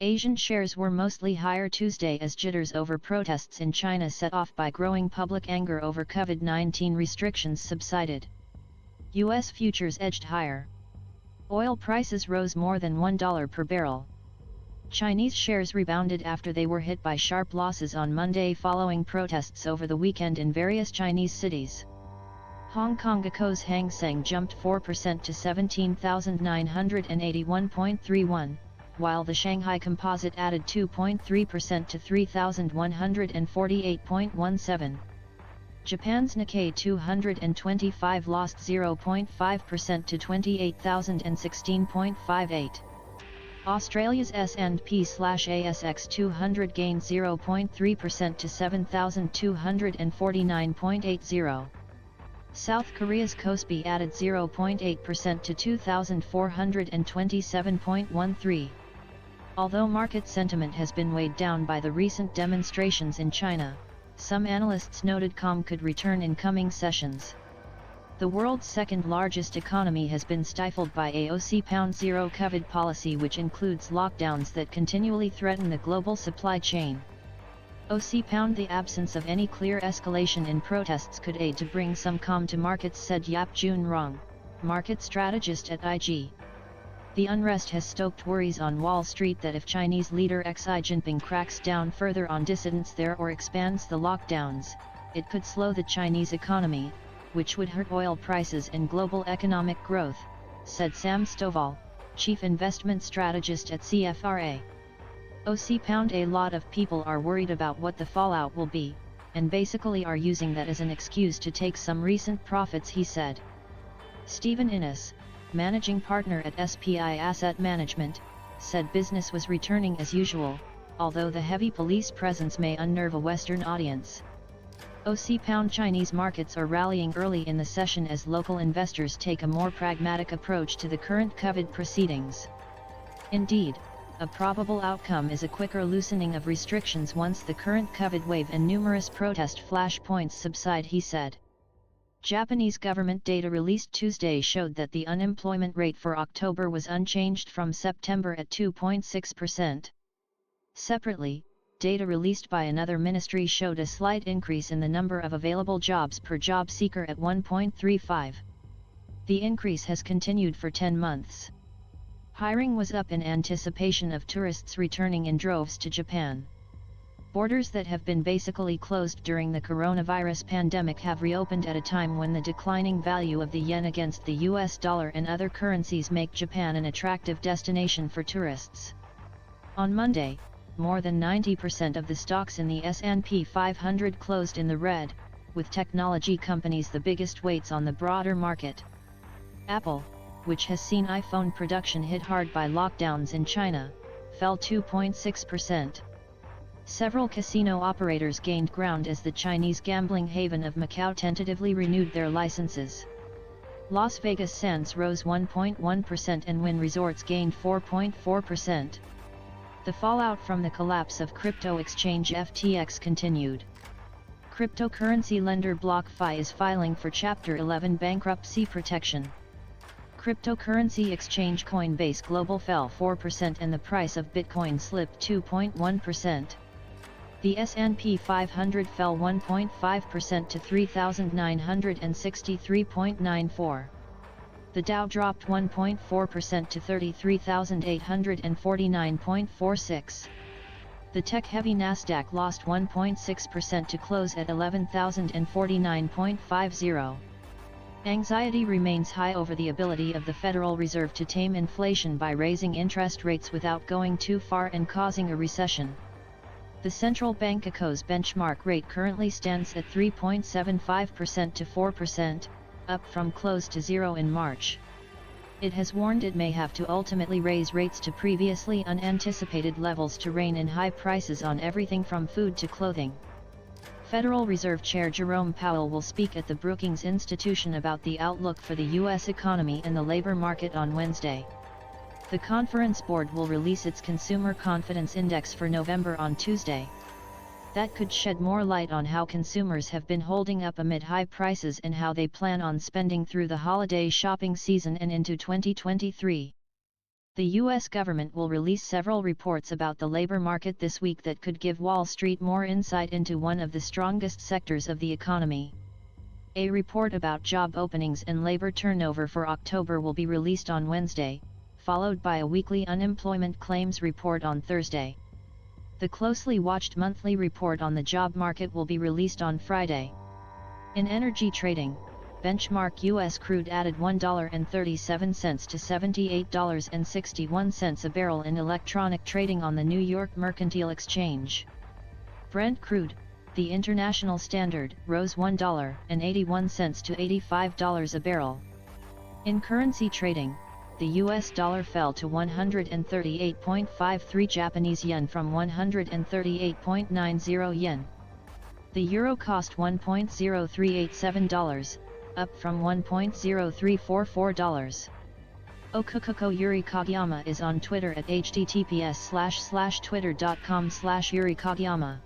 Asian shares were mostly higher Tuesday as jitters over protests in China set off by growing public anger over COVID-19 restrictions subsided. U.S. futures edged higher. Oil prices rose more than $1 per barrel. Chinese shares rebounded after they were hit by sharp losses on Monday following protests over the weekend in various Chinese cities. Hong Kong Eco's Hang Seng jumped 4% to 17,981.31, while the Shanghai Composite added 2.3% to 3,148.17. Japan's Nikkei 225 lost 0.5% to 28,016.58. Australia's S&P/ASX 200 gained 0.3% to 7,249.80. South Korea's Kospi added 0.8% to 2,427.13. Although market sentiment has been weighed down by the recent demonstrations in China, some analysts noted calm could return in coming sessions. The world's second-largest economy has been stifled by a zero COVID policy, which includes lockdowns that continually threaten the global supply chain. The absence of any clear escalation in protests could aid to bring some calm to markets, said Yap Jun-rong, market strategist at IG. The unrest has stoked worries on Wall Street that if Chinese leader Xi Jinping cracks down further on dissidents there or expands the lockdowns, it could slow the Chinese economy, which would hurt oil prices and global economic growth, said Sam Stovall, chief investment strategist at CFRA. A lot of people are worried about what the fallout will be, and basically are using that as an excuse to take some recent profits, he said. Stephen Innes, managing partner at SPI Asset Management, said business was returning as usual, although the heavy police presence may unnerve a Western audience. Chinese markets are rallying early in the session as local investors take a more pragmatic approach to the current COVID proceedings. Indeed, a probable outcome is a quicker loosening of restrictions once the current COVID wave and numerous protest flashpoints subside, he said. Japanese government data released Tuesday showed that the unemployment rate for October was unchanged from September at 2.6%. Separately, data released by another ministry showed a slight increase in the number of available jobs per job seeker at 1.35. The increase has continued for 10 months. Hiring was up in anticipation of tourists returning in droves to Japan. Borders that have been basically closed during the coronavirus pandemic have reopened at a time when the declining value of the yen against the US dollar and other currencies make Japan an attractive destination for tourists. On Monday, more than 90% of the stocks in the S&P 500 closed in the red, with technology companies the biggest weights on the broader market. Apple, which has seen iPhone production hit hard by lockdowns in China, fell 2.6%. Several casino operators gained ground as the Chinese gambling haven of Macau tentatively renewed their licenses. Las Vegas Sands rose 1.1% and Wynn Resorts gained 4.4%. The fallout from the collapse of crypto exchange FTX continued. Cryptocurrency lender BlockFi is filing for Chapter 11 bankruptcy protection. Cryptocurrency exchange Coinbase Global fell 4% and the price of Bitcoin slipped 2.1%. The S&P 500 fell 1.5% to 3,963.94. The Dow dropped 1.4% to 33,849.46. The tech-heavy Nasdaq lost 1.6% to close at 11,049.50. Anxiety remains high over the ability of the Federal Reserve to tame inflation by raising interest rates without going too far and causing a recession. The central bank ECO's benchmark rate currently stands at 3.75% to 4%, up from close to zero in March. It has warned it may have to ultimately raise rates to previously unanticipated levels to rein in high prices on everything from food to clothing. Federal Reserve Chair Jerome Powell will speak at the Brookings Institution about the outlook for the U.S. economy and the labor market on Wednesday. The conference board will release its Consumer Confidence Index for November on Tuesday. That could shed more light on how consumers have been holding up amid high prices and how they plan on spending through the holiday shopping season and into 2023. The U.S. government will release several reports about the labor market this week that could give Wall Street more insight into one of the strongest sectors of the economy. A report about job openings and labor turnover for October will be released on Wednesday, followed by a weekly unemployment claims report on Thursday. The closely watched monthly report on the job market will be released on Friday. In energy trading, benchmark U.S. crude added $1.37 to $78.61 a barrel in electronic trading on the New York Mercantile Exchange. Brent crude, the international standard, rose $1.81 to $85 a barrel. In currency trading, the US dollar fell to 138.53 Japanese yen from 138.90 yen. The euro cost $1.0387, up from $1.0344. Okukuko Yuri Kageyama is on Twitter at https://twitter.com/Yuri Kageyama.